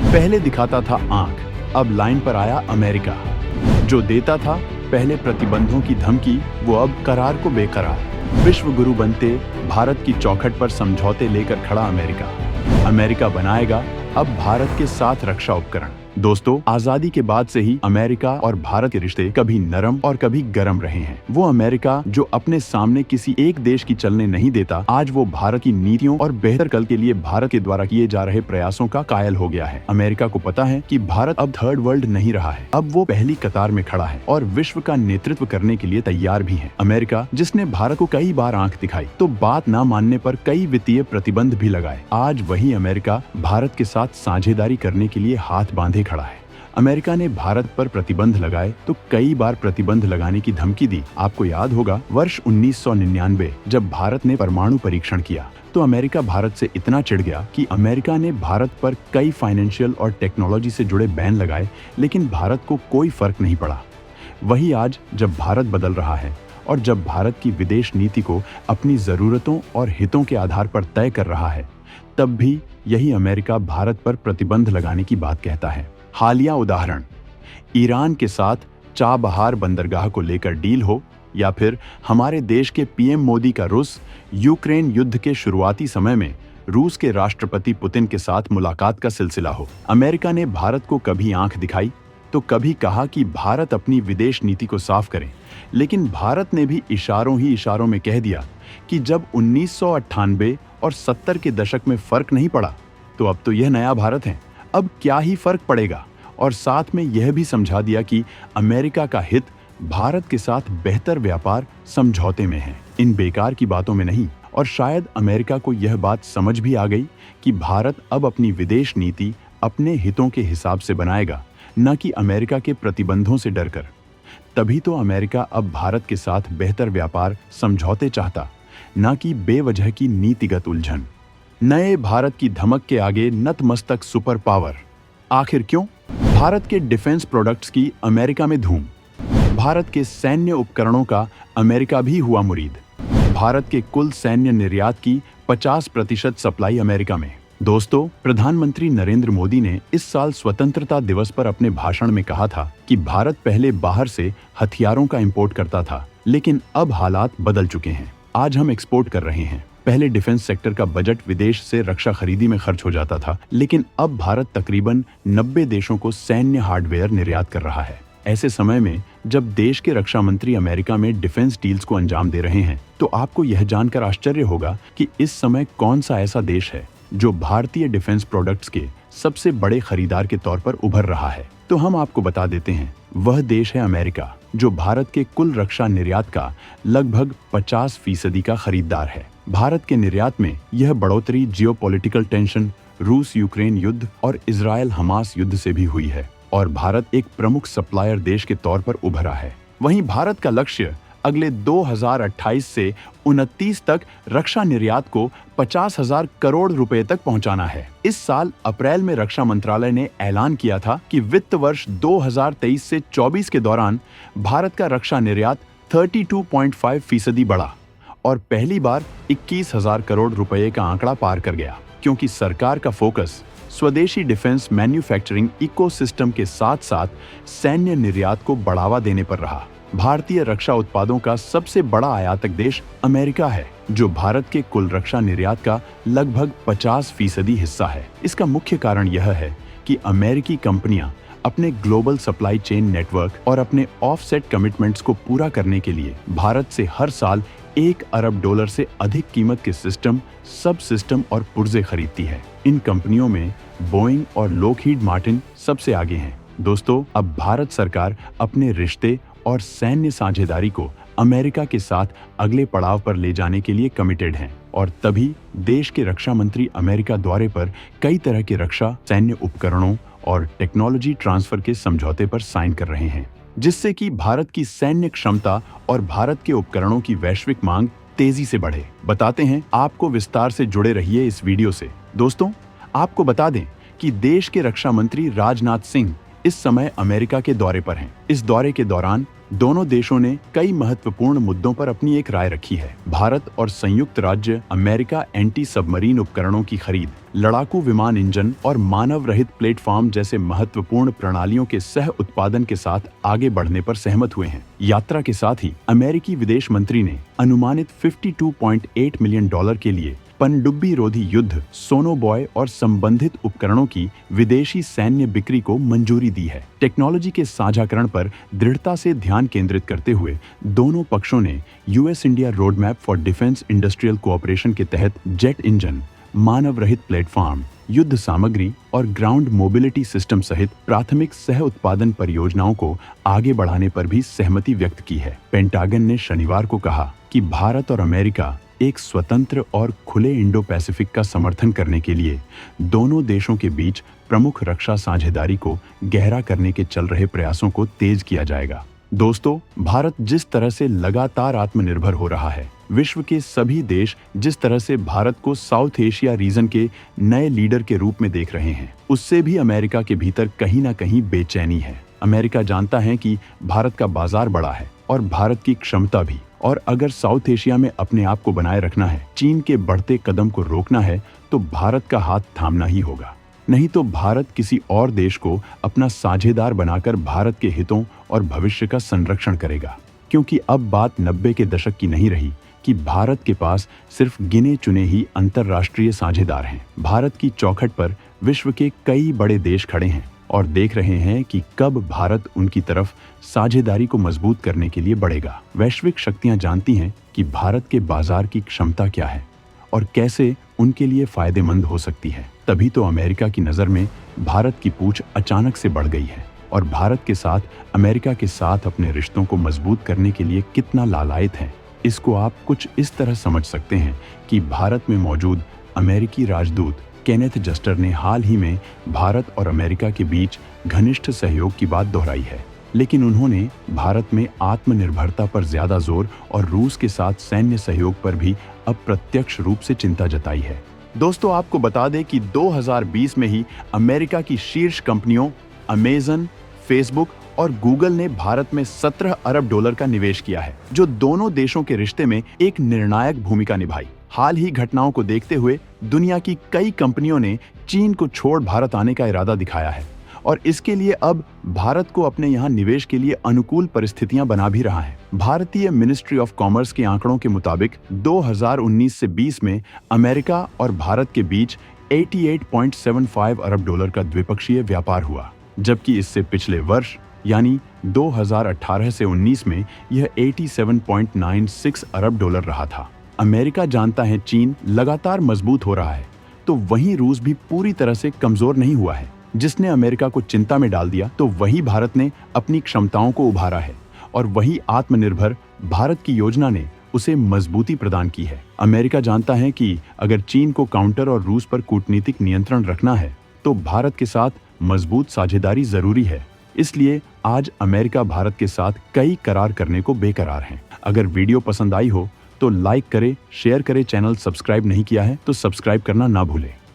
पहले दिखाता था आंख, अब लाइन पर आया अमेरिका। जो देता था पहले प्रतिबंधों की धमकी, वो अब करार को बेकरार। विश्व गुरु बनते भारत की चौखट पर समझौते लेकर खड़ा अमेरिका। अमेरिका बनाएगा अब भारत के साथ रक्षा उपकरण। दोस्तों, आजादी के बाद से ही अमेरिका और भारत के रिश्ते कभी नरम और कभी गरम रहे हैं। वो अमेरिका जो अपने सामने किसी एक देश की चलने नहीं देता, आज वो भारत की नीतियों और बेहतर कल के लिए भारत के द्वारा किए जा रहे प्रयासों का कायल हो गया है। अमेरिका को पता है कि भारत अब थर्ड वर्ल्ड नहीं रहा है, अब वो पहली कतार में खड़ा है और विश्व का नेतृत्व करने के लिए तैयार भी है। अमेरिका जिसने भारत को कई बार आंख दिखाई तो बात न मानने पर कई वित्तीय प्रतिबंध भी लगाए, आज वही अमेरिका भारत के साथ साझेदारी करने के लिए हाथ बांधे खड़ा है। अमेरिका ने भारत पर प्रतिबंध लगाए तो कई बार प्रतिबंध लगाने की धमकी दी। आपको याद होगा वर्ष 1999 जब भारत ने परमाणु परीक्षण किया तो अमेरिका भारत से इतना चिढ़ गया कि अमेरिका ने भारत पर कई फाइनेंशियल और टेक्नोलॉजी से जुड़े बैन लगाए, लेकिन भारत को कोई फर्क नहीं पड़ा। वही आज जब भारत बदल रहा है और जब भारत की विदेश नीति को अपनी जरूरतों और हितों के आधार पर तय कर रहा है, तब भी यही अमेरिका भारत पर प्रतिबंध लगाने की बात कहता है। हालिया उदाहरण, ईरान के साथ चाबहार बंदरगाह को लेकर डील हो या फिर हमारे देश के पीएम मोदी का रूस यूक्रेन युद्ध के शुरुआती समय में रूस के राष्ट्रपति पुतिन के साथ मुलाकात का सिलसिला हो। अमेरिका ने भारत को कभी आंख दिखाई तो कभी कहा कि भारत अपनी विदेश नीति को साफ करे, लेकिन भारत ने भी इशारों ही इशारों में कह दिया कि जब 1998 और 70 के दशक में फर्क नहीं पड़ा तो अब तो यह नया भारत है, अब क्या ही फर्क पड़ेगा। और साथ में यह भी समझा दिया कि अमेरिका का हित भारत के साथ बेहतर व्यापार समझौते में है, इन बेकार की बातों में नहीं। और शायद अमेरिका को यह बात समझ भी आ गई कि भारत अब अपनी विदेश नीति अपने हितों के हिसाब से बनाएगा, न कि अमेरिका के प्रतिबंधों से डरकर। तभी तो अमेरिका अब भारत के साथ बेहतर व्यापार समझौते चाहता, न कि बेवजह की नीतिगत उलझन। नए भारत की धमक के आगे नतमस्तक सुपर पावर। आखिर क्यों? भारत के डिफेंस प्रोडक्ट्स की अमेरिका में धूम। भारत के सैन्य उपकरणों का अमेरिका भी हुआ मुरीद। भारत के कुल सैन्य निर्यात की 50% सप्लाई अमेरिका में। दोस्तों, प्रधानमंत्री नरेंद्र मोदी ने इस साल स्वतंत्रता दिवस पर अपने भाषण में कहा था कि भारत पहले बाहर से हथियारों का इंपोर्ट करता था, लेकिन अब हालात बदल चुके हैं। आज हम एक्सपोर्ट कर रहे हैं। पहले डिफेंस सेक्टर का बजट विदेश से रक्षा खरीदी में खर्च हो जाता था, लेकिन अब भारत तकरीबन 90 देशों को सैन्य हार्डवेयर निर्यात कर रहा है। ऐसे समय में जब देश के रक्षा मंत्री अमेरिका में डिफेंस डील्स को अंजाम दे रहे हैं, तो आपको यह जानकर आश्चर्य होगा कि इस समय कौन सा ऐसा देश है जो भारतीय डिफेंस प्रोडक्ट्स के सबसे बड़े खरीदार के तौर पर उभर रहा है। तो हम आपको बता देते हैं, वह देश है अमेरिका, जो भारत के कुल रक्षा निर्यात का लगभग 50% का खरीदार है। भारत के निर्यात में यह बढ़ोतरी जियोपॉलिटिकल टेंशन, रूस यूक्रेन युद्ध और इजरायल हमास युद्ध से भी हुई है और भारत एक प्रमुख सप्लायर देश के तौर पर उभरा है। वहीं भारत का लक्ष्य अगले 2028 से 29 तक रक्षा निर्यात को 50,000 करोड़ रुपए तक पहुंचाना है। इस साल अप्रैल में रक्षा मंत्रालय ने ऐलान किया था कि वित्त वर्ष 2023 से 24 के दौरान भारत का रक्षा निर्यात 32.5% बढ़ा और पहली बार 21,000 करोड़ रुपए का आंकड़ा पार कर गया, क्योंकि सरकार का फोकस स्वदेशी डिफेंस मैन्युफैक्चरिंग इकोसिस्टम के साथ साथ सैन्य निर्यात को बढ़ावा देने पर रहा। भारतीय रक्षा उत्पादों का सबसे बड़ा आयातक देश अमेरिका है, जो भारत के कुल रक्षा निर्यात का लगभग 50% हिस्सा है। इसका मुख्य कारण यह है कि अमेरिकी कंपनियां अपने ग्लोबल सप्लाई चेन नेटवर्क और अपने ऑफसेट कमिटमेंट्स को पूरा करने के लिए भारत से हर साल $1 अरब से अधिक कीमत के सिस्टम, सब सिस्टम और पुर्जे खरीदती है। इन कंपनियों में बोइंग और लॉकहीड मार्टिन सबसे आगे हैं। दोस्तों, अब भारत सरकार अपने रिश्ते और सैन्य साझेदारी को अमेरिका के साथ अगले पड़ाव पर ले जाने के लिए कमिटेड हैं और तभी देश के रक्षा मंत्री अमेरिका दौरे पर कई तरह के रक्षा सैन्य उपकरणों और टेक्नोलॉजी ट्रांसफर के समझौते पर साइन कर रहे हैं, जिससे कि भारत की सैन्य क्षमता और भारत के उपकरणों की वैश्विक मांग तेजी से बढ़े। बताते हैं आपको, विस्तार से जुड़े रहिए इस वीडियो से। दोस्तों, आपको बता दें कि देश के रक्षा मंत्री राजनाथ सिंह इस समय अमेरिका के दौरे पर हैं। इस दौरे के दौरान दोनों देशों ने कई महत्वपूर्ण मुद्दों पर अपनी एक राय रखी है। भारत और संयुक्त राज्य अमेरिका एंटी सबमरीन उपकरणों की खरीद, लड़ाकू विमान इंजन और मानव रहित प्लेटफॉर्म जैसे महत्वपूर्ण प्रणालियों के सह उत्पादन के साथ आगे बढ़ने पर सहमत हुए हैं। यात्रा के साथ ही अमेरिकी विदेश मंत्री ने अनुमानित $52.8 मिलियन के लिए पनडुब्बी रोधी युद्ध, सोनोबॉय और संबंधित उपकरणों की विदेशी सैन्य बिक्री को मंजूरी दी है। टेक्नोलॉजी के साझाकरण पर दृढ़ता से ध्यान केंद्रित करते हुए दोनों पक्षों ने US India roadmap for defence industrial cooperation के तहत जेट इंजन, मानव रहित प्लेटफॉर्म, युद्ध सामग्री और ग्राउंड मोबिलिटी सिस्टम सहित प्राथमिक सह उत्पादन परियोजनाओं को आगे बढ़ाने पर भी सहमति व्यक्त की है। पेंटागन ने शनिवार को कहा कि भारत और अमेरिका एक स्वतंत्र और खुले इंडो पैसिफिक का समर्थन करने के लिए दोनों देशों के बीच प्रमुख रक्षा साझेदारी को गहरा करने के चल रहे प्रयासों को तेज किया जाएगा। दोस्तों, भारत जिस तरह से लगातार आत्मनिर्भर हो रहा है, विश्व के सभी देश जिस तरह से भारत को साउथ एशिया रीजन के नए लीडर के रूप में देख रहे हैं, उससे भी अमेरिका के भीतर कहीं ना कहीं बेचैनी है। अमेरिका जानता है कि भारत का बाजार बड़ा है और भारत की क्षमता भी, और अगर साउथ एशिया में अपने आप को बनाए रखना है, चीन के बढ़ते कदम को रोकना है, तो भारत का हाथ थामना ही होगा। नहीं तो भारत किसी और देश को अपना साझेदार बनाकर भारत के हितों और भविष्य का संरक्षण करेगा। क्योंकि अब बात 90 के दशक की नहीं रही कि भारत के पास सिर्फ गिने चुने ही अंतर्राष्ट्रीय साझेदार हैं। भारत की चौखट पर विश्व के कई बड़े देश खड़े हैं और देख रहे हैं कि कब भारत उनकी तरफ साझेदारी को मजबूत करने के लिए बढ़ेगा। वैश्विक शक्तियां जानती हैं कि भारत के बाजार की क्षमता क्या है और कैसे उनके लिए फायदेमंद हो सकती है। तभी तो अमेरिका की नज़र में भारत की पूछ अचानक से बढ़ गई है और भारत के साथ अमेरिका के साथ अपने रिश्तों को मजबूत करने के लिए कितना लालायित है। इसको आप कुछ इस तरह समझ सकते हैं कि भारत में मौजूद अमेरिकी राजदूत केनेथ जस्टर ने हाल ही में भारत और अमेरिका के बीच घनिष्ठ सहयोग की बात दोहराई है, लेकिन उन्होंने भारत में आत्मनिर्भरता पर ज्यादा जोर और रूस के साथ सैन्य सहयोग पर भी अप्रत्यक्ष रूप से चिंता जताई है। दोस्तों, आपको बता दें कि 2020 में ही अमेरिका की शीर्ष कंपनियों अमेजन, फेसबुक और गूगल ने भारत में $17 अरब का निवेश किया है, जो दोनों देशों के रिश्ते में एक निर्णायक भूमिका निभाई। हाल ही घटनाओं को देखते हुए दुनिया की कई कंपनियों ने चीन को छोड़ भारत आने का इरादा दिखाया है और इसके लिए अब भारत को अपने यहाँ निवेश के लिए अनुकूल परिस्थितियां बना भी रहा है। भारतीय मिनिस्ट्री ऑफ कॉमर्स के आंकड़ों के मुताबिक 2019 से 20 में अमेरिका और भारत के बीच $88.75 अरब का द्विपक्षीय व्यापार हुआ, जबकि इससे पिछले वर्ष यानी 2018 से 19 में यह $87.96 अरब रहा था। अमेरिका जानता है चीन लगातार मजबूत हो रहा है, तो वहीं रूस भी पूरी तरह से कमजोर नहीं हुआ है। जिसने अमेरिका को चिंता में डाल दिया, तो वही भारत ने अपनी क्षमताओं को उभारा है और वही आत्मनिर्भर भारत की योजना ने उसे मजबूती प्रदान की है। अमेरिका जानता है कि अगर चीन को काउंटर और रूस पर कूटनीतिक नियंत्रण रखना है, तो भारत के साथ मजबूत साझेदारी जरूरी है। इसलिए आज अमेरिका भारत के साथ कई करार करने को बेकरार हैं। अगर वीडियो पसंद आई हो तो लाइक करें, शेयर करें, चैनल सब्सक्राइब नहीं किया है तो सब्सक्राइब करना ना भूलें।